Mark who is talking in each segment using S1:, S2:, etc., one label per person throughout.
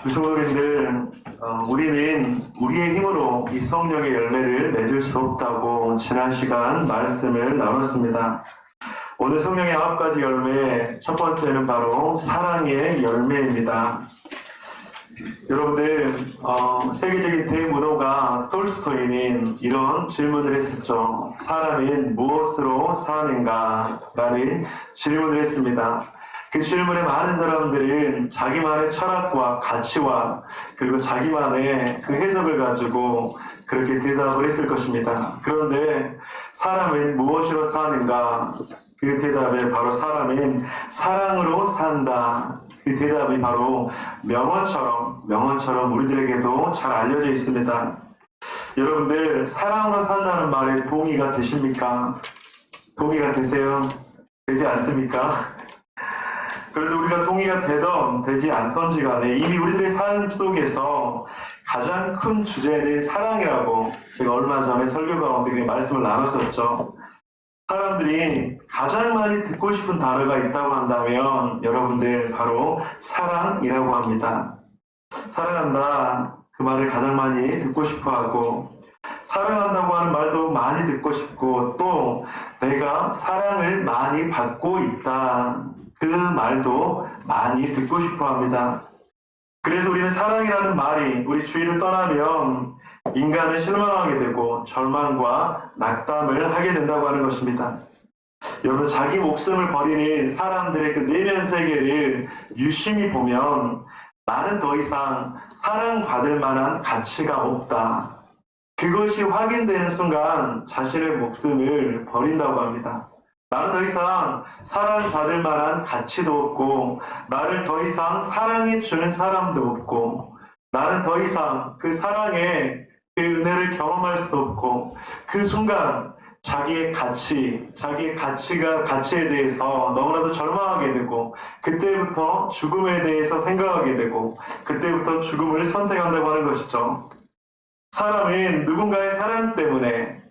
S1: 성도님들, 우리는 우리의 힘으로 이 성령의 열매를 맺을 수 없다고 지난 시간 말씀을 나눴습니다. 오늘 성령의 9가지 열매, 첫 번째는 바로 사랑의 열매입니다. 여러분들, 세계적인 대문호가 톨스토이는 이런 질문을 했었죠. 사람은 무엇으로 사는가? 라는 질문을 했습니다. 그 질문에 많은 사람들은 자기만의 철학과 가치와 그리고 자기만의 그 해석을 가지고 그렇게 대답을 했을 것입니다. 그런데 사람은 무엇으로 사는가? 그 대답에 바로 사람은 사랑으로 산다. 그 대답이 바로 명언처럼 우리들에게도 잘 알려져 있습니다. 여러분들, 사랑으로 산다는 말에 동의가 되십니까? 동의가 되세요? 되지 않습니까? 그런데 우리가 동의가 되던 되지 않던지 간에 이미 우리들의 삶 속에서 가장 큰 주제는 사랑이라고 제가 얼마 전에 설교 가운데 말씀을 나눴었죠. 사람들이 가장 많이 듣고 싶은 단어가 있다고 한다면 여러분들 바로 사랑이라고 합니다. 사랑한다, 그 말을 가장 많이 듣고 싶어하고, 사랑한다고 하는 말도 많이 듣고 싶고, 또 내가 사랑을 많이 받고 있다, 그 말도 많이 듣고 싶어 합니다. 그래서 우리는 사랑이라는 말이 우리 주위를 떠나면 인간을 실망하게 되고 절망과 낙담을 하게 된다고 하는 것입니다. 여러분, 자기 목숨을 버리는 사람들의 그 내면 세계를 유심히 보면 나는 더 이상 사랑받을 만한 가치가 없다. 그것이 확인되는 순간 자신의 목숨을 버린다고 합니다. 나는 더 이상 사랑받을 만한 가치도 없고, 나를 더 이상 사랑해주는 사람도 없고, 나는 더 이상 그 사랑의 그 은혜를 경험할 수도 없고, 그 순간 자기의 가치에 대해서 너무나도 절망하게 되고, 그때부터 죽음에 대해서 생각하게 되고, 그때부터 죽음을 선택한다고 하는 것이죠. 사람은 누군가의 사랑 때문에,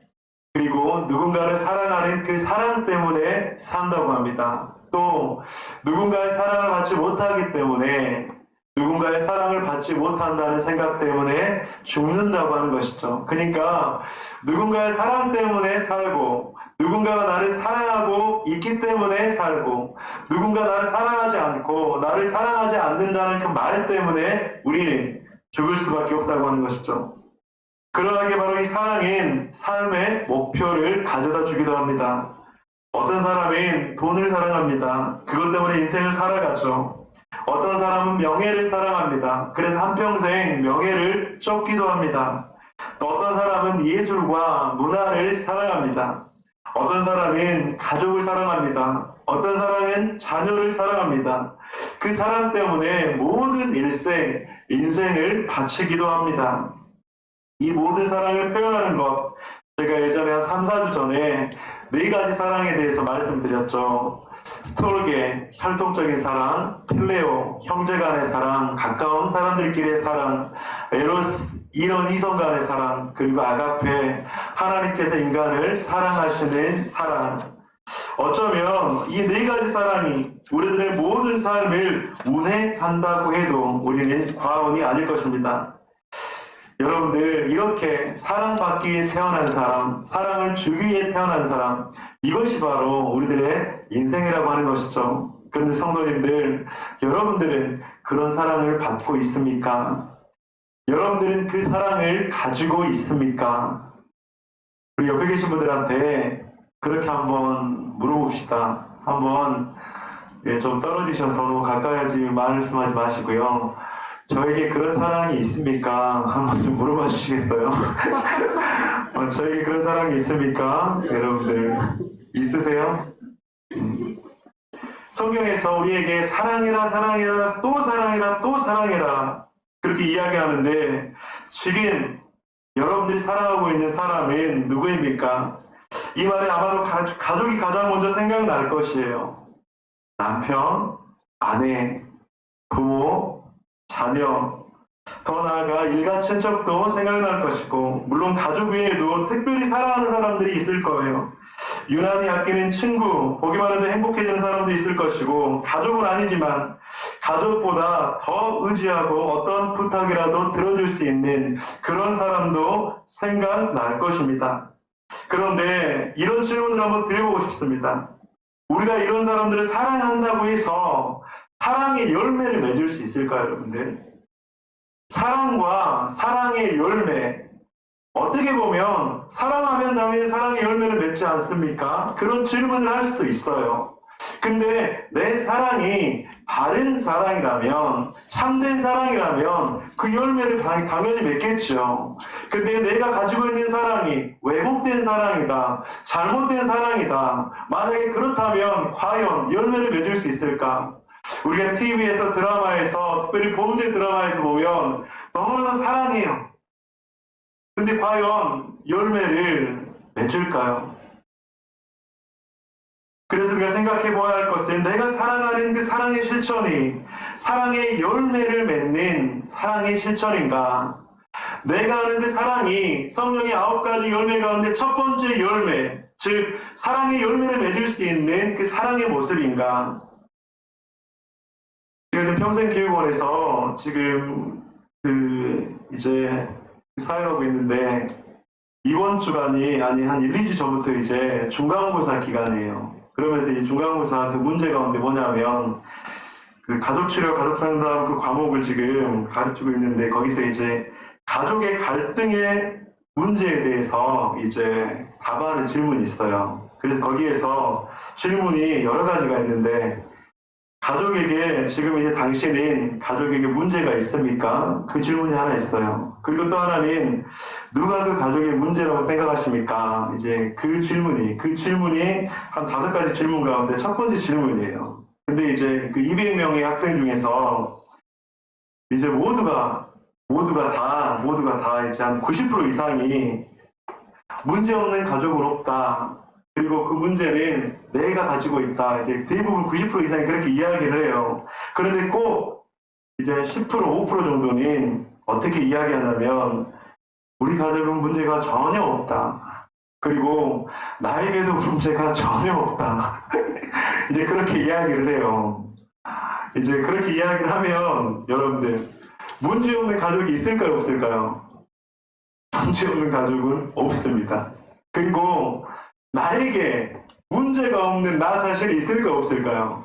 S1: 그리고 누군가를 사랑하는 그 사랑 때문에 산다고 합니다. 또 누군가의 사랑을 받지 못하기 때문에, 누군가의 사랑을 받지 못한다는 생각 때문에 죽는다고 하는 것이죠. 그러니까 누군가의 사랑 때문에 살고, 누군가가 나를 사랑하고 있기 때문에 살고, 누군가 나를 사랑하지 않고 나를 사랑하지 않는다는 그 말 때문에 우리는 죽을 수밖에 없다고 하는 것이죠. 그러하게 바로 이 사랑은 삶의 목표를 가져다 주기도 합니다. 어떤 사람은 돈을 사랑합니다. 그것 때문에 인생을 살아가죠. 어떤 사람은 명예를 사랑합니다. 그래서 한평생 명예를 쫓기도 합니다. 또 어떤 사람은 예술과 문화를 사랑합니다. 어떤 사람은 가족을 사랑합니다. 어떤 사람은 자녀를 사랑합니다. 그 사랑 때문에 모든 인생을 바치기도 합니다. 이 모든 사랑을 표현하는 것, 제가 예전에 한 3, 4주 전에 4가지 사랑에 대해서 말씀드렸죠. 스톨게, 혈통적인 사랑, 필레오, 형제 간의 사랑, 가까운 사람들끼리의 사랑, 이런 이성 간의 사랑, 그리고 아가페, 하나님께서 인간을 사랑하시는 사랑. 어쩌면 이 4가지 사랑이 우리들의 모든 삶을 운행한다고 해도 우리는 과언이 아닐 것입니다. 여러분들, 이렇게 사랑받기 위해 태어난 사람, 사랑을 주기 위해 태어난 사람, 이것이 바로 우리들의 인생이라고 하는 것이죠. 그런데 성도님들, 여러분들은 그런 사랑을 받고 있습니까? 여러분들은 그 사랑을 가지고 있습니까? 우리 옆에 계신 분들한테 그렇게 한번 물어봅시다. 한번 좀 떨어지셔서 너무 가까이 말씀하지 마시고요. 저에게 그런 사랑이 있습니까? 한번 좀 물어봐 주시겠어요? 저에게 그런 사랑이 있습니까? 여러분들, 있으세요? 성경에서 우리에게 사랑해라, 또 사랑해라, 또 사랑해라, 그렇게 이야기하는데, 지금 여러분들이 사랑하고 있는 사람은 누구입니까? 이 말에 아마도 가족이 가장 먼저 생각날 것이에요. 남편, 아내, 부모, 자녀, 더 나아가 일가 친척도 생각날 것이고, 물론 가족 외에도 특별히 사랑하는 사람들이 있을 거예요. 유난히 아끼는 친구, 보기만 해도 행복해지는 사람도 있을 것이고, 가족은 아니지만 가족보다 더 의지하고 어떤 부탁이라도 들어줄 수 있는 그런 사람도 생각날 것입니다. 그런데 이런 질문을 한번 드려보고 싶습니다. 우리가 이런 사람들을 사랑한다고 해서 사랑의 열매를 맺을 수 있을까요, 여러분들? 사랑과 사랑의 열매, 어떻게 보면 사랑하면 당연히 사랑의 열매를 맺지 않습니까? 그런 질문을 할 수도 있어요. 근데 내 사랑이 바른 사랑이라면, 참된 사랑이라면 그 열매를 당연히 맺겠죠. 근데 내가 가지고 있는 사랑이 왜곡된 사랑이다, 잘못된 사랑이다, 만약에 그렇다면 과연 열매를 맺을 수 있을까? 우리가 TV에서 드라마에서, 특별히 범죄 드라마에서 보면 너무나도 사랑해요. 근데 과연 열매를 맺을까요? 그래서 우리가 생각해 보아야 할 것은 내가 사랑하는 그 사랑의 실천이 사랑의 열매를 맺는 사랑의 실천인가? 내가 하는 그 사랑이 성령의 9가지 열매 가운데 첫 번째 열매, 즉 사랑의 열매를 맺을 수 있는 그 사랑의 모습인가? 제가 지금 평생교육원에서 지금 이제 사역하고 있는데 이번 주간이 아니 한 1, 2주 전부터 이제 중간고사 기간이에요. 그러면서 이 중간고사 그 문제 가운데 뭐냐면 그 가족치료, 가족상담 그 과목을 지금 가르치고 있는데 거기서 이제 가족의 갈등의 문제에 대해서 이제 답하는 질문이 있어요. 그래서 거기에서 질문이 여러 가지가 있는데 가족에게 지금 이제 당신은 가족에게 문제가 있습니까? 그 질문이 하나 있어요. 그리고 또 하나는 누가 그 가족의 문제라고 생각하십니까? 이제 그 질문이 한 5가지 질문 가운데 첫 번째 질문이에요. 근데 이제 그 200명의 학생 중에서 이제 모두가 다 이제 한 90% 이상이 문제 없는 가족은 없다. 그리고 그 문제는 내가 가지고 있다. 이제 대부분 90% 이상이 그렇게 이야기를 해요. 그런데 꼭 이제 10%, 5% 정도는 어떻게 이야기하냐면 우리 가족은 문제가 전혀 없다. 그리고 나에게도 문제가 전혀 없다. 이제 그렇게 이야기를 해요. 이제 그렇게 이야기를 하면 여러분들 문제 없는 가족이 있을까요, 없을까요? 문제 없는 가족은 없습니다. 그리고 나에게 문제가 없는 나 자신이 있을까요, 없을까요?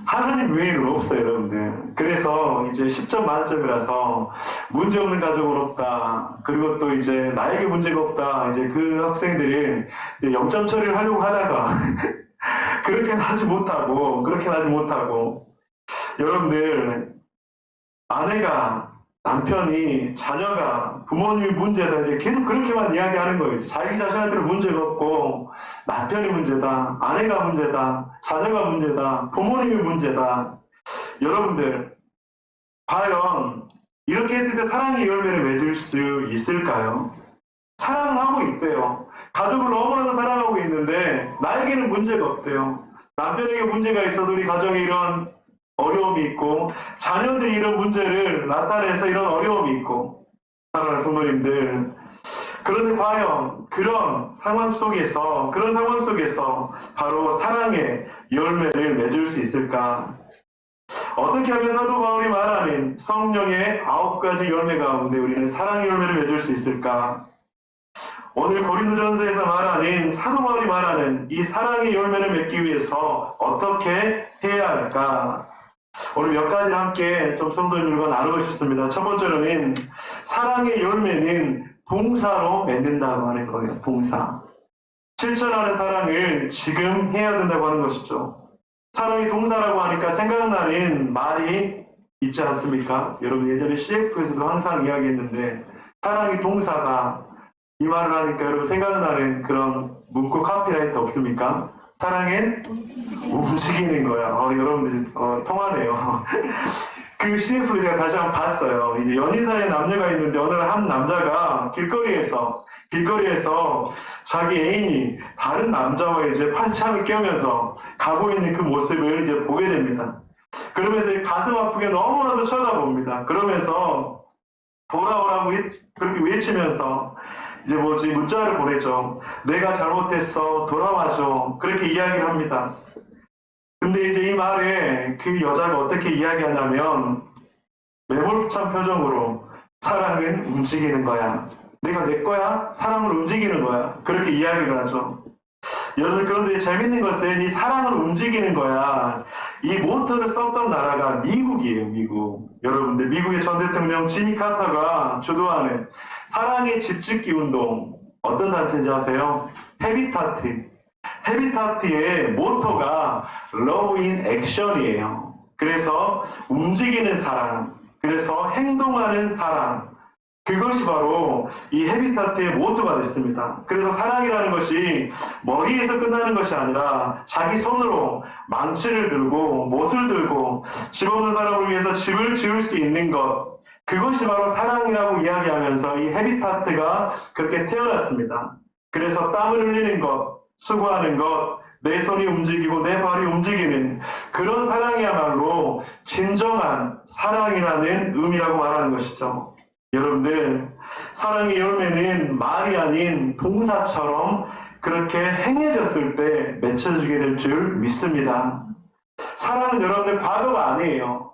S1: 하나님 외에는 없어요, 여러분들. 그래서 이제 10점 만점이라서 문제 없는 가족은 없다. 그리고 또 이제 나에게 문제가 없다. 이제 그 학생들은 이제 0점 처리를 하려고 하다가 그렇게는 하지 못하고 여러분들 아내가 남편이 자녀가 부모님이 문제다 이제 계속 그렇게만 이야기하는 거예요. 자기 자신한테는 문제가 없고 남편이 문제다, 아내가 문제다, 자녀가 문제다, 부모님이 문제다. 여러분들 과연 이렇게 했을 때 사랑의 열매를 맺을 수 있을까요? 사랑을 하고 있대요. 가족을 너무나도 사랑하고 있는데 나에게는 문제가 없대요. 남편에게 문제가 있어서 우리 가정에 이런 어려움이 있고 자녀들이 이런 문제를 나타내서 이런 어려움이 있고 사랑하는 성도님들, 그런데 과연 그런 상황 속에서 바로 사랑의 열매를 맺을 수 있을까? 어떻게 하면 사도 바울이 말하는 성령의 9가지 열매 가운데 우리는 사랑의 열매를 맺을 수 있을까? 오늘 고린도전서에서 말하는 사도 바울이 말하는 이 사랑의 열매를 맺기 위해서 어떻게 해야 할까? 오늘 몇 가지를 함께 좀 성도님들과 나누고 싶습니다. 첫 번째로는 사랑의 열매는 동사로 맺는다고 하는 거예요. 동사. 실천하는 사랑을 지금 해야 된다고 하는 것이죠. 사랑이 동사라고 하니까 생각나는 말이 있지 않습니까? 여러분 예전에 CF에서도 항상 이야기했는데 사랑이 동사다. 이 말을 하니까 여러분 생각나는 그런 문구 카피라이트 없습니까? 사랑은 움직이는 거야. 여러분들 통하네요. 그 CF를 제가 다시 한번 봤어요. 이제 연인 사이에 남녀가 있는데 어느 날 한 남자가 길거리에서 자기 애인이 다른 남자와 이제 팔짱을 껴면서 가고 있는 그 모습을 이제 보게 됩니다. 그러면서 가슴 아프게 너무나도 쳐다봅니다. 그러면서 돌아오라고 그렇게 외치면서 이제 문자를 보내죠. 내가 잘못했어, 돌아와줘. 그렇게 이야기를 합니다. 근데 이제 이 말에 그 여자가 어떻게 이야기하냐면 매몰찬 표정으로 사랑은 움직이는 거야. 내가 내 거야? 사랑을 움직이는 거야. 그렇게 이야기를 하죠. 여러분, 그런데 재밌는 것은 이 사랑을 움직이는 거야. 이 모터를 썼던 나라가 미국이에요, 미국. 여러분들, 미국의 전 대통령 지미 카터가 주도하는 사랑의 집짓기 운동. 어떤 단체인지 아세요? 헤비타트. 헤비타트의 모토가 Love in Action이에요. 그래서 움직이는 사랑, 그래서 행동하는 사랑, 그것이 바로 이 헤비타트의 모토가 됐습니다. 그래서 사랑이라는 것이 머리에서 끝나는 것이 아니라 자기 손으로 망치를 들고 못을 들고 집 없는 사람을 위해서 집을 지을 수 있는 것, 그것이 바로 사랑이라고 이야기하면서 이 헤비타트가 그렇게 태어났습니다. 그래서 땀을 흘리는 것, 수고하는 것, 내 손이 움직이고 내 발이 움직이는 그런 사랑이야말로 진정한 사랑이라는 의미라고 말하는 것이죠. 여러분들, 사랑의 열매는 말이 아닌 동사처럼 그렇게 행해졌을 때 맺혀지게 될 줄 믿습니다. 사랑은 여러분들 과거가 아니에요.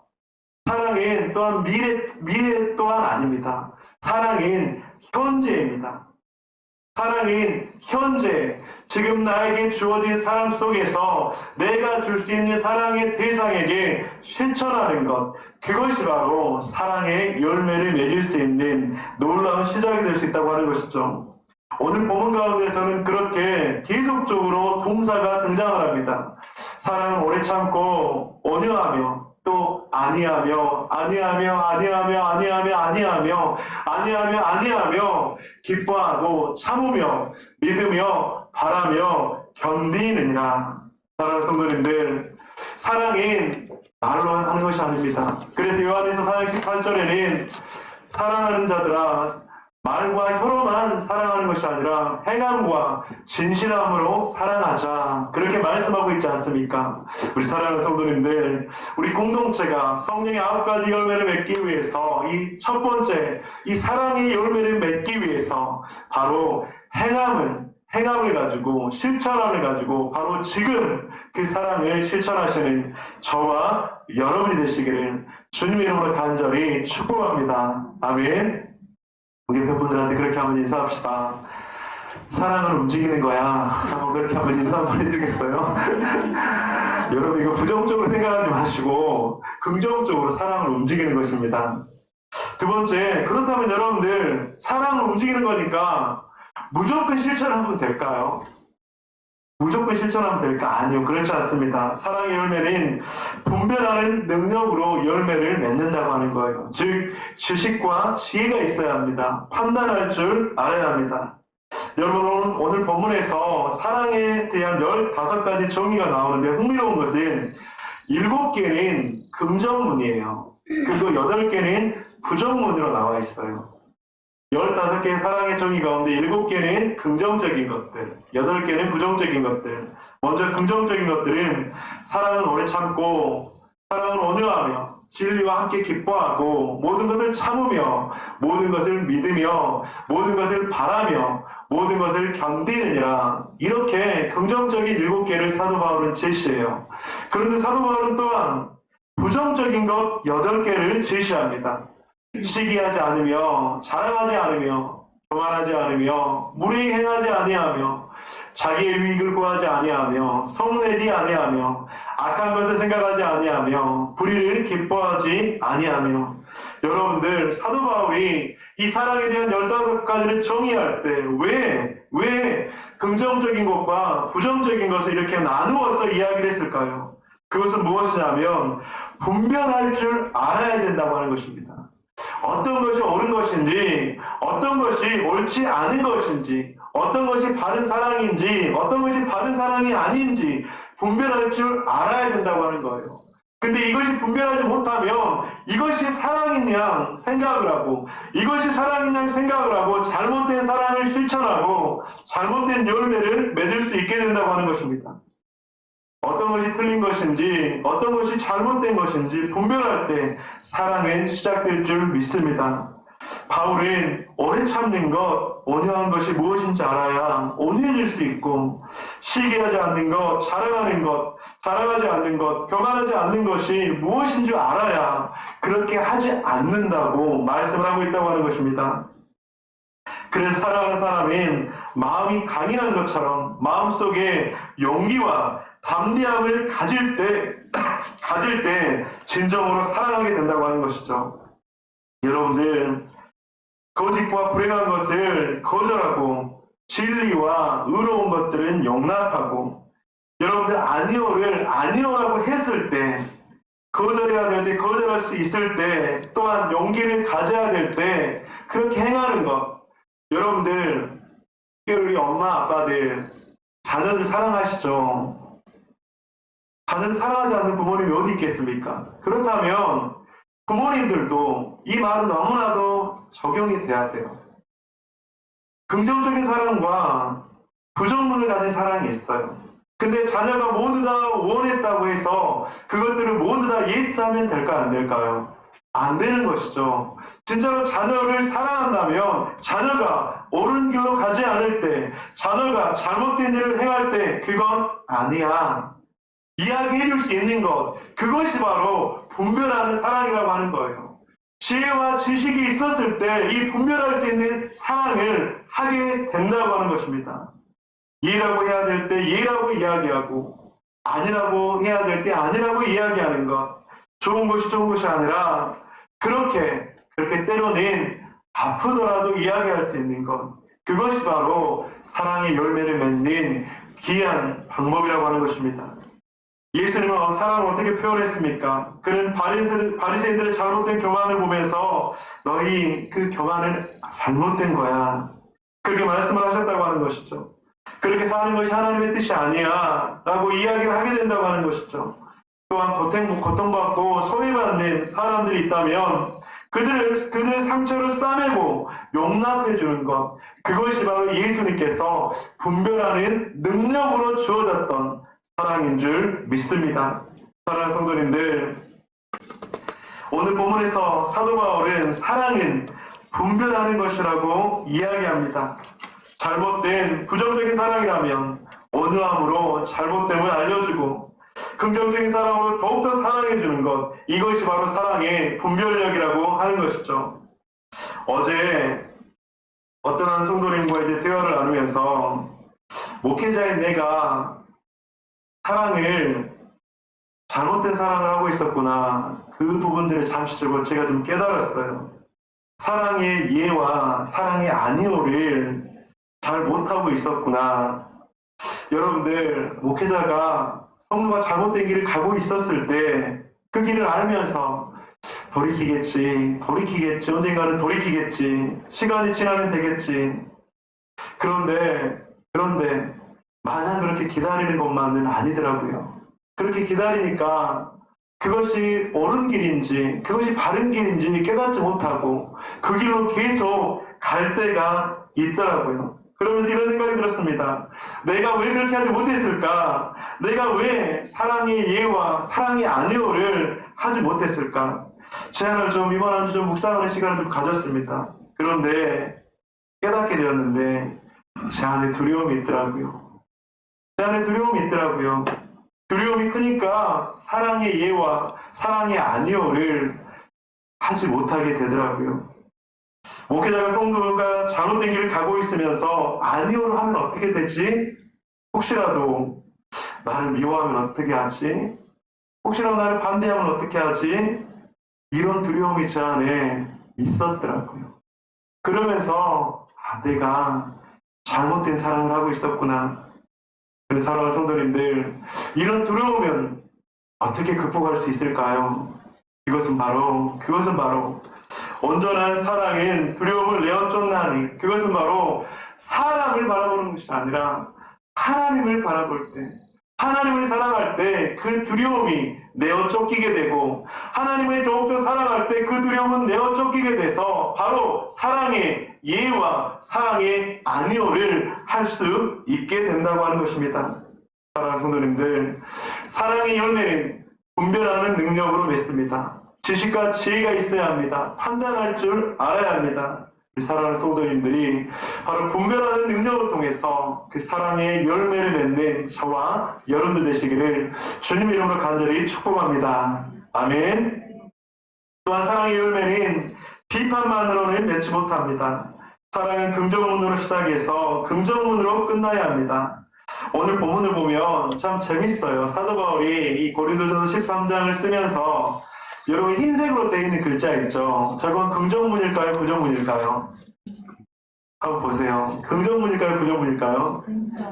S1: 사랑은 또한 미래 또한 아닙니다. 사랑은 현재입니다. 사랑은 현재, 지금 나에게 주어진 사랑 속에서 내가 줄 수 있는 사랑의 대상에게 실천하는 것, 그것이 바로 사랑의 열매를 맺을 수 있는 놀라운 시작이 될 수 있다고 하는 것이죠. 오늘 본문 가운데서는 그렇게 계속적으로 동사가 등장을 합니다. 사랑은 오래 참고 온유하며 또 아니하며 기뻐하고 참으며 믿으며 바라며 견디느니라. 사랑하는 성도님들, 사랑은 말로 하는 것이 아닙니다. 그래서 요한일서 4장 18절에는 사랑하는 자들아, 말과 혀로만 사랑하는 것이 아니라 행함과 진실함으로 사랑하자, 그렇게 말씀하고 있지 않습니까? 우리 사랑하는 성도님들, 우리 공동체가 성령의 9가지 열매를 맺기 위해서 이 첫 번째 이 사랑의 열매를 맺기 위해서 바로 행함을 가지고 실천함을 가지고 바로 지금 그 사랑을 실천하시는 저와 여러분이 되시기를 주님의 이름으로 간절히 축복합니다. 아멘. 우리 옆에 분들한테 그렇게 한번 인사합시다. 사랑은 움직이는 거야. 한번 그렇게 한번 인사 한번 해드리겠어요? 여러분, 이거 부정적으로 생각하지 마시고 긍정적으로 사랑을 움직이는 것입니다. 두 번째, 그렇다면 여러분들, 사랑을 움직이는 거니까 무조건 실천하면 될까요? 무조건 실천하면 될까? 아니요, 그렇지 않습니다. 사랑의 열매는 분별하는 능력으로 열매를 맺는다고 하는 거예요. 즉, 지식과 지혜가 있어야 합니다. 판단할 줄 알아야 합니다. 여러분, 오늘 본문에서 사랑에 대한 15가지 정의가 나오는데 흥미로운 것은 7개는 긍정문이에요. 그리고 8개는 부정문으로 나와 있어요. 15개의 사랑의 정의 가운데 7개는 긍정적인 것들, 8개는 부정적인 것들. 먼저 긍정적인 것들은 사랑은 오래 참고, 사랑은 온유하며, 진리와 함께 기뻐하고, 모든 것을 참으며, 모든 것을 믿으며, 모든 것을 바라며, 모든 것을 견디느니라. 이렇게 긍정적인 7개를 사도 바울은 제시해요. 그런데 사도 바울은 또한 부정적인 것 8개를 제시합니다. 시기하지 않으며, 자랑하지 않으며, 교만하지 않으며, 무례히 행하지 아니하며, 자기의 유익을 구하지 아니하며, 성내지 아니하며, 악한 것을 생각하지 아니하며, 불의를 기뻐하지 아니하며. 여러분들, 사도 바울이 이 사랑에 대한 15가지를 정의할 때 왜 긍정적인 것과 부정적인 것을 이렇게 나누어서 이야기를 했을까요? 그것은 무엇이냐면 분별할 줄 알아야 된다고 하는 것입니다. 어떤 것이 옳은 것인지, 어떤 것이 옳지 않은 것인지, 어떤 것이 바른 사랑인지, 어떤 것이 바른 사랑이 아닌지 분별할 줄 알아야 된다고 하는 거예요. 근데 이것이 분별하지 못하면 이것이 사랑인 양 생각을 하고, 이것이 사랑인 양 생각을 하고 잘못된 사랑을 실천하고 잘못된 열매를 맺을 수 있게 된다고 하는 것입니다. 어떤 것이 틀린 것인지, 어떤 것이 잘못된 것인지 분별할 때 사랑은 시작될 줄 믿습니다. 바울은 오래 참는 것, 온유한 것이 무엇인지 알아야 온유해질 수 있고, 시기하지 않는 것, 자랑하지 않는 것, 교만하지 않는 것이 무엇인 줄 알아야 그렇게 하지 않는다고 말씀을 하고 있다고 하는 것입니다. 그래서 사랑하는 사람은 마음이 강인한 것처럼 마음속에 용기와 담대함을 가질 때 진정으로 사랑하게 된다고 하는 것이죠. 여러분들, 거짓과 불행한 것을 거절하고 진리와 의로운 것들은 용납하고, 여러분들 아니오를 아니오라고 했을 때, 거절해야 될 때, 거절할 수 있을 때, 또한 용기를 가져야 될 때 그렇게 행하는 것. 여러분들, 우리 엄마 아빠들 자녀들 사랑하시죠? 자녀들 사랑하지 않는 부모님이 어디 있겠습니까? 그렇다면 부모님들도 이 말은 너무나도 적용이 돼야 돼요. 긍정적인 사랑과 부정문을 가진 사랑이 있어요. 근데 자녀가 모두 다 원했다고 해서 그것들을 모두 다 예스하면 될까 안 될까요? 안 되는 것이죠. 진짜로 자녀를 사랑한다면 자녀가 옳은 길로 가지 않을 때, 자녀가 잘못된 일을 행할 때 그건 아니야, 이야기해 줄 수 있는 것, 그것이 바로 분별하는 사랑이라고 하는 거예요. 지혜와 지식이 있었을 때 이 분별할 수 있는 사랑을 하게 된다고 하는 것입니다. 예라고 해야 될 때 예라고 이야기하고, 아니라고 해야 될 때 아니라고 이야기하는 것, 좋은 것이 좋은 것이 아니라 그렇게 때로는 아프더라도 이야기할 수 있는 것, 그것이 바로 사랑의 열매를 맺는 귀한 방법이라고 하는 것입니다. 예수님은 사랑을 어떻게 표현했습니까? 그는 바리새인들의 잘못된 교만을 보면서 너희 그 교만은 잘못된 거야, 그렇게 말씀을 하셨다고 하는 것이죠. 그렇게 사는 것이 하나님의 뜻이 아니야 라고 이야기를 하게 된다고 하는 것이죠. 또한 고통받고 소외받는 사람들이 있다면 그들의 상처를 싸매고 용납해 주는 것, 그것이 바로 예수님께서 분별하는 능력으로 주어졌던 사랑인 줄 믿습니다. 사랑하는 성도님들, 오늘 본문에서 사도 바울은 사랑은 분별하는 것이라고 이야기합니다. 잘못된 부정적인 사랑이라면 온유함으로 잘못됨을 알려주고, 긍정적인 사랑으로 더욱더 사랑해주는 것, 이것이 바로 사랑의 분별력이라고 하는 것이죠. 어제 어떤 한 성도님과 대화를 나누면서 목회자인 내가 잘못된 사랑을 하고 있었구나, 그 부분들을 잠시적으로 제가 좀 깨달았어요. 사랑의 예와 사랑의 아니오를 잘 못하고 있었구나. 여러분들, 목회자가 성도가 잘못된 길을 가고 있었을 때 그 길을 알면서 돌이키겠지, 언젠가는 돌이키겠지, 시간이 지나면 되겠지. 그런데 마냥 그렇게 기다리는 것만은 아니더라고요. 그렇게 기다리니까 그것이 옳은 길인지 그것이 바른 길인지 깨닫지 못하고 그 길로 계속 갈 때가 있더라고요. 그러면서 이런 생각이 들었습니다. 내가 왜 그렇게 하지 못했을까? 내가 왜 사랑의 예와 사랑의 아니오를 하지 못했을까? 제안을 이번 한 주 좀 묵상하는 시간을 좀 가졌습니다. 그런데 깨닫게 되었는데 제 안에 두려움이 있더라고요. 두려움이 크니까 사랑의 예와 사랑의 아니오를 하지 못하게 되더라고요. 목회자가 성도가 잘못된 길을 가고 있으면서 아니오를 하면 어떻게 되지? 혹시라도 나를 미워하면 어떻게 하지? 혹시라도 나를 반대하면 어떻게 하지? 이런 두려움이 제 안에 있었더라고요. 그러면서 내가 잘못된 사랑을 하고 있었구나. 그래서 사랑하는 성도님들, 이런 두려움은 어떻게 극복할 수 있을까요? 그것은 바로 온전한 사랑은 두려움을 내어 쫓나니, 그것은 바로 사람을 바라보는 것이 아니라 하나님을 바라볼 때, 하나님을 사랑할 때 그 두려움이 내어 쫓기게 되고, 하나님을 더욱더 사랑할 때 그 두려움은 내어 쫓기게 돼서 바로 사랑의 예와 사랑의 아니오를 할 수 있게 된다고 하는 것입니다. 사랑하는 성도님들, 사랑의 열매는 분별하는 능력으로 맺습니다. 지식과 지혜가 있어야 합니다. 판단할 줄 알아야 합니다. 사랑하는 성도님들이 바로 분별하는 능력을 통해서 그 사랑의 열매를 맺는 저와 여러분들 되시기를 주님의 이름으로 간절히 축복합니다. 아멘. 또한 사랑의 열매는 비판만으로는 맺지 못합니다. 사랑은 긍정문으로 시작해서 긍정문으로 끝나야 합니다. 오늘 본문을 보면 참 재밌어요. 사도 바울이 이 고린도전서 13장을 쓰면서 여러분 흰색으로 되어 있는 글자 있죠? 저건 긍정문일까요? 부정문일까요? 한번 보세요. 긍정문일까요? 부정문일까요?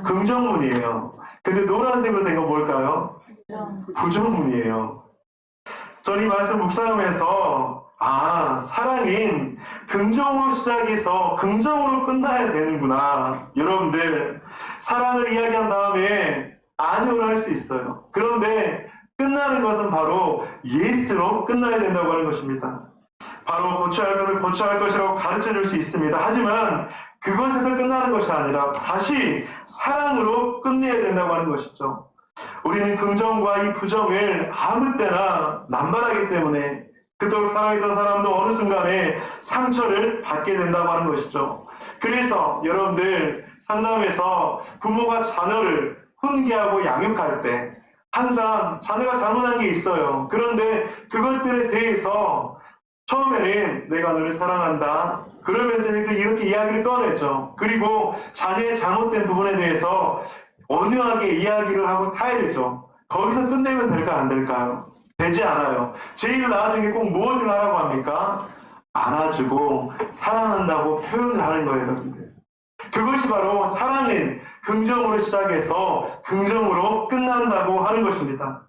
S1: 긍정문이에요. 근데 노란색으로 된 건 뭘까요? 부정문이에요. 저는 이 말씀 묵상하면서 사랑은 긍정으로 시작해서 긍정으로 끝나야 되는구나. 여러분들 사랑을 이야기한 다음에 아니오를 할 수 있어요. 그런데 끝나는 것은 바로 예스로 끝나야 된다고 하는 것입니다. 바로 고쳐야 할 것을 고쳐야 할 것이라고 가르쳐 줄 수 있습니다. 하지만 그것에서 끝나는 것이 아니라 다시 사랑으로 끝내야 된다고 하는 것이죠. 우리는 긍정과 이 부정을 아무 때나 남발하기 때문에 그토록 사랑했던 사람도 어느 순간에 상처를 받게 된다고 하는 것이죠. 그래서 여러분들 상담에서 부모가 자녀를 훈계하고 양육할 때 항상 자녀가 잘못한 게 있어요. 그런데 그것들에 대해서 처음에는 내가 너를 사랑한다. 그러면서 이렇게 이야기를 꺼내죠. 그리고 자녀의 잘못된 부분에 대해서 온유하게 이야기를 하고 타이르죠. 거기서 끝내면 될까 안 될까요? 되지 않아요. 제일 나아진 게 꼭 무엇을 하라고 합니까? 안아주고 사랑한다고 표현을 하는 거예요, 여러분들. 그것이 바로 사랑은 긍정으로 시작해서 긍정으로 끝난다고 하는 것입니다.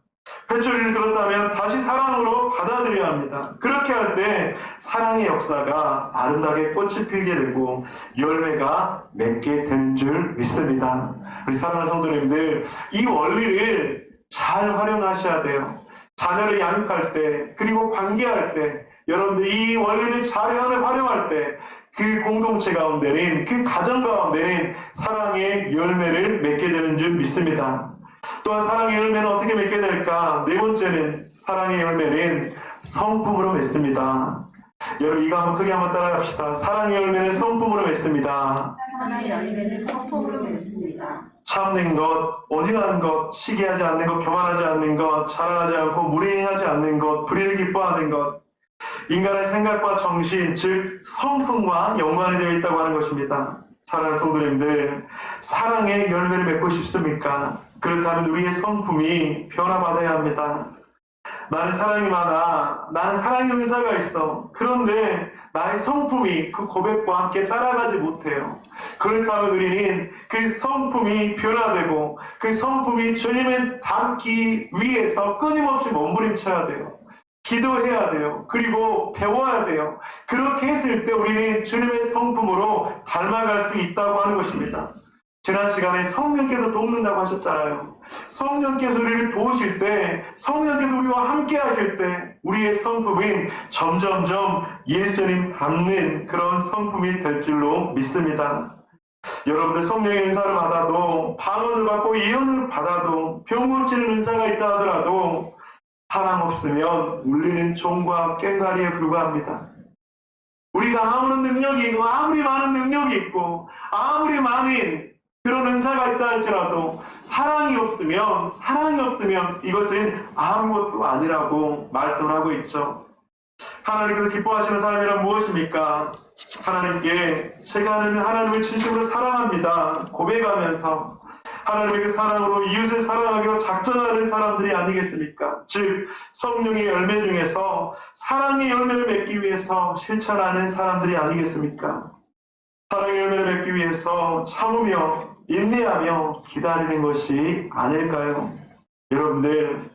S1: 회초리를 들었다면 다시 사랑으로 받아들여야 합니다. 그렇게 할 때 사랑의 역사가 아름답게 꽃이 피게 되고 열매가 맺게 되는 줄 믿습니다. 우리 사랑하는 성도님들, 이 원리를 잘 활용하셔야 돼요. 자녀를 양육할 때, 그리고 관계할 때, 여러분들이 이 원리를 잘 활용할 때 그 공동체 가운데는, 그 가정 가운데는 사랑의 열매를 맺게 되는 줄 믿습니다. 또한 사랑의 열매는 어떻게 맺게 될까? 네 번째는 사랑의 열매는 성품으로 맺습니다. 여러분 이거 한번 크게 한번 따라갑시다. 사랑의 열매는 성품으로 맺습니다.
S2: 사랑의 열매는 성품으로 맺습니다.
S1: 참는 것, 온유한 것, 시기하지 않는 것, 교만하지 않는 것, 자랑하지 않고 무례행하지 않는 것, 불의를 기뻐하는 것, 인간의 생각과 정신, 즉 성품과 연관이 되어 있다고 하는 것입니다. 사랑하는 성도님들, 사랑의 열매를 맺고 싶습니까? 그렇다면 우리의 성품이 변화받아야 합니다. 나는 사랑이 많아. 나는 사랑의 은사가 있어. 그런데 나의 성품이 그 고백과 함께 따라가지 못해요. 그렇다면 우리는 그 성품이 변화되고 그 성품이 주님을 닮기 위해서 끊임없이 몸부림쳐야 돼요. 기도해야 돼요. 그리고 배워야 돼요. 그렇게 했을 때 우리는 주님의 성품으로 닮아갈 수 있다고 하는 것입니다. 지난 시간에 성령께서 돕는다고 하셨잖아요. 성령께서 우리를 도우실 때, 성령께서 우리와 함께 하실 때 우리의 성품은 점점점 예수님 닮는 그런 성품이 될 줄로 믿습니다. 여러분들 성령의 은사를 받아도, 방언을 받고 예언을 받아도, 병 고치는 은사가 있다 하더라도 사랑 없으면 울리는 종과 꽹과리에 불과합니다. 우리가 아무런 능력이 있고, 아무리 많은 능력이 있고, 아무리 많은 그런 은사가 있다 할지라도 사랑이 없으면 이것은 아무것도 아니라고 말씀을 하고 있죠. 하나님께서 기뻐하시는 삶이란 무엇입니까? 하나님께 제가 하나님을 진심으로 사랑합니다 고백하면서 하나님의 그 사랑으로 이웃을 사랑하기로 작정하는 사람들이 아니겠습니까? 즉 성령의 열매 중에서 사랑의 열매를 맺기 위해서 실천하는 사람들이 아니겠습니까? 사랑의 열매를 맺기 위해서 참으며 인내하며 기다리는 것이 아닐까요? 여러분들,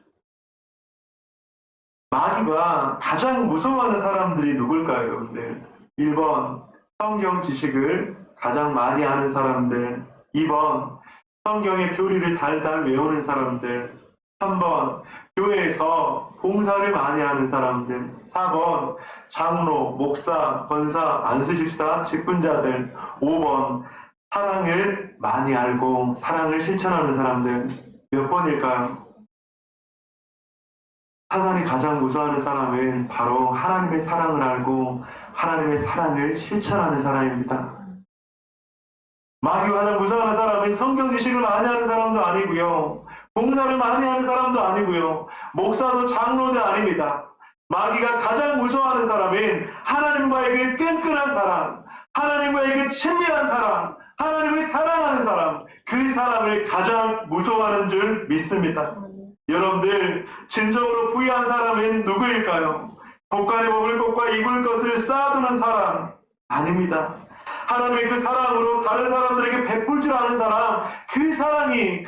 S1: 마귀가 가장 무서워하는 사람들이 누굴까요? 여러분들, 1번 성경 지식을 가장 많이 아는 사람들, 2번 성경의 교리를 달달 외우는 사람들, 3번 교회에서 봉사를 많이 하는 사람들, 4번 장로, 목사, 권사, 안수집사, 직분자들, 5번 사랑을 많이 알고 사랑을 실천하는 사람들. 몇 번일까요? 사단이 가장 무서워하는 사람은 바로 하나님의 사랑을 알고 하나님의 사랑을 실천하는 사람입니다. 마귀가 가장 무서워하는 사람은 성경 지식을 많이 하는 사람도 아니고요. 봉사를 많이 하는 사람도 아니고요. 목사도 장로도 아닙니다. 마귀가 가장 무서워하는 사람은 하나님과의 그 끈끈한 사랑, 하나님과의 그 친밀한 사랑, 하나님을 사랑하는 사람, 그 사람을 가장 무서워하는 줄 믿습니다. 여러분들, 진정으로 부유한 사람은 누구일까요? 곳간에 먹을 것과 입을 것을 쌓아두는 사람 아닙니다. 하나님의 그 사랑으로 다른 사람들에게 베풀 줄 아는 사람, 그 사람이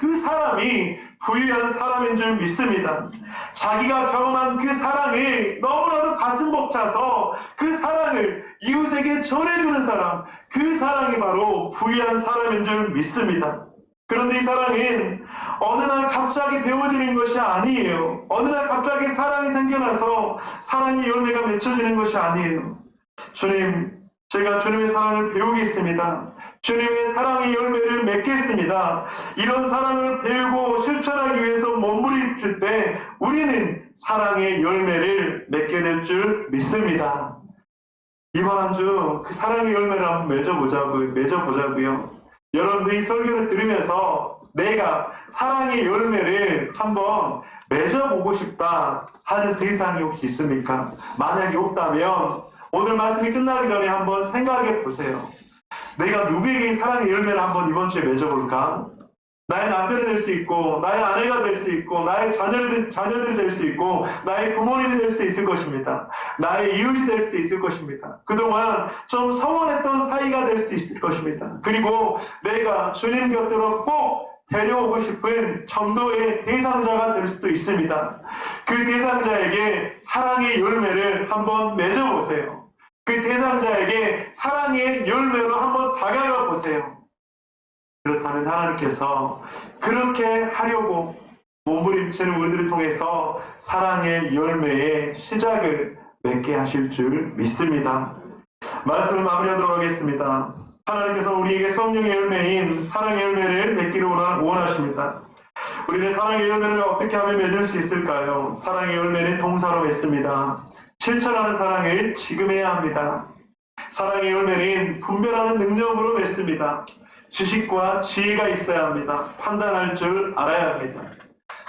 S1: 부유한 사람인 줄 믿습니다. 자기가 경험한 그 사랑을 너무나도 가슴 벅차서 그 사랑을 이웃에게 전해주는 사람, 그 사랑이 바로 부유한 사람인 줄 믿습니다. 그런데 이 사랑은 어느 날 갑자기 배워지는 것이 아니에요. 어느 날 갑자기 사랑이 생겨나서 사랑의 열매가 맺혀지는 것이 아니에요. 주님, 제가 주님의 사랑을 배우겠습니다. 주님의 사랑의 열매를 맺겠습니다. 이런 사랑을 배우고 실천하기 위해서 몸부림칠 때 우리는 사랑의 열매를 맺게 될 줄 믿습니다. 이번 한 주 그 사랑의 열매를 한번 맺어보자고요. 여러분들이 설교를 들으면서 내가 사랑의 열매를 한번 맺어보고 싶다 하는 대상이 혹시 있습니까? 만약에 없다면 오늘 말씀이 끝나기 전에 한번 생각해 보세요. 내가 누구에게 사랑의 열매를 한번 이번 주에 맺어볼까? 나의 남편이 될 수 있고, 나의 아내가 될 수 있고, 나의 자녀들이 될 수 있고, 나의 부모님이 될 수도 있을 것입니다. 나의 이웃이 될 수도 있을 것입니다. 그동안 좀 서운했던 사이가 될 수도 있을 것입니다. 그리고 내가 주님 곁으로 꼭 데려오고 싶은 전도의 대상자가 될 수도 있습니다. 그 대상자에게 사랑의 열매를 한번 맺어보세요. 그 대상자에게 사랑의 열매로 한번 다가가 보세요. 그렇다면 하나님께서 그렇게 하려고 몸부림치는 우리들을 통해서 사랑의 열매의 시작을 맺게 하실 줄 믿습니다. 말씀을 마무리하도록 하겠습니다. 하나님께서 우리에게 성령의 열매인 사랑의 열매를 맺기를 원하십니다. 우리는 사랑의 열매를 어떻게 하면 맺을 수 있을까요? 사랑의 열매는 동사로 맺습니다. 실천하는 사랑을 지금 해야 합니다. 사랑의 열매는 분별하는 능력으로 맺습니다. 지식과 지혜가 있어야 합니다. 판단할 줄 알아야 합니다.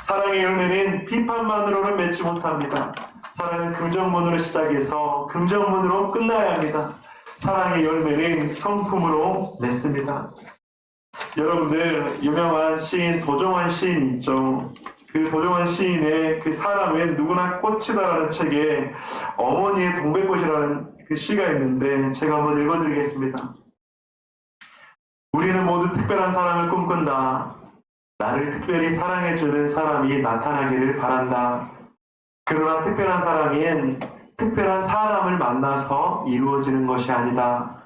S1: 사랑의 열매는 비판만으로는 맺지 못합니다. 사랑은 긍정문으로 시작해서 긍정문으로 끝나야 합니다. 사랑의 열매는 성품으로 맺습니다. 여러분들, 유명한 시인 도종환 시인이 있죠. 그 도종환 시인의 그 사람은 누구나 꽃이다라는 책에 어머니의 동백꽃이라는 그 시가 있는데 제가 한번 읽어드리겠습니다. 우리는 모두 특별한 사랑을 꿈꾼다. 나를 특별히 사랑해주는 사람이 나타나기를 바란다. 그러나 특별한 사랑은 특별한 사람을 만나서 이루어지는 것이 아니다.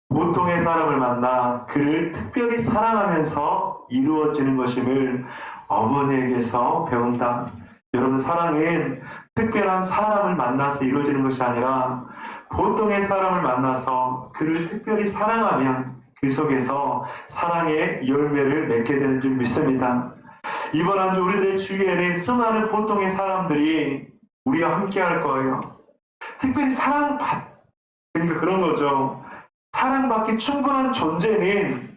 S1: 보통의 사람을 만나 그를 특별히 사랑하면서 이루어지는 것임을 어머니에게서 배운다. 여러분, 사랑은 특별한 사람을 만나서 이루어지는 것이 아니라 보통의 사람을 만나서 그를 특별히 사랑하면 그 속에서 사랑의 열매를 맺게 되는 줄 믿습니다. 이번 한 주 우리들의 주위에는 수많은 보통의 사람들이 우리와 함께 할 거예요. 특별히 그러니까 그런 거죠. 사랑받기 충분한 존재는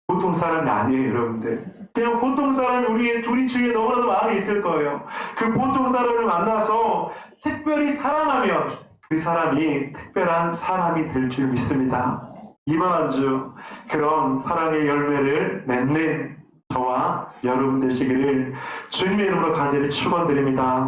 S1: 보통 사람이 아니에요, 여러분들. 그냥 보통 사람이 우리 주위에 너무나도 많이 있을 거예요. 그 보통 사람을 만나서 특별히 사랑하면 그 사람이 특별한 사람이 될 줄 믿습니다. 이번 한 주 그런 사랑의 열매를 맺는 저와 여러분 되시기를 주님의 이름으로 간절히 축원드립니다.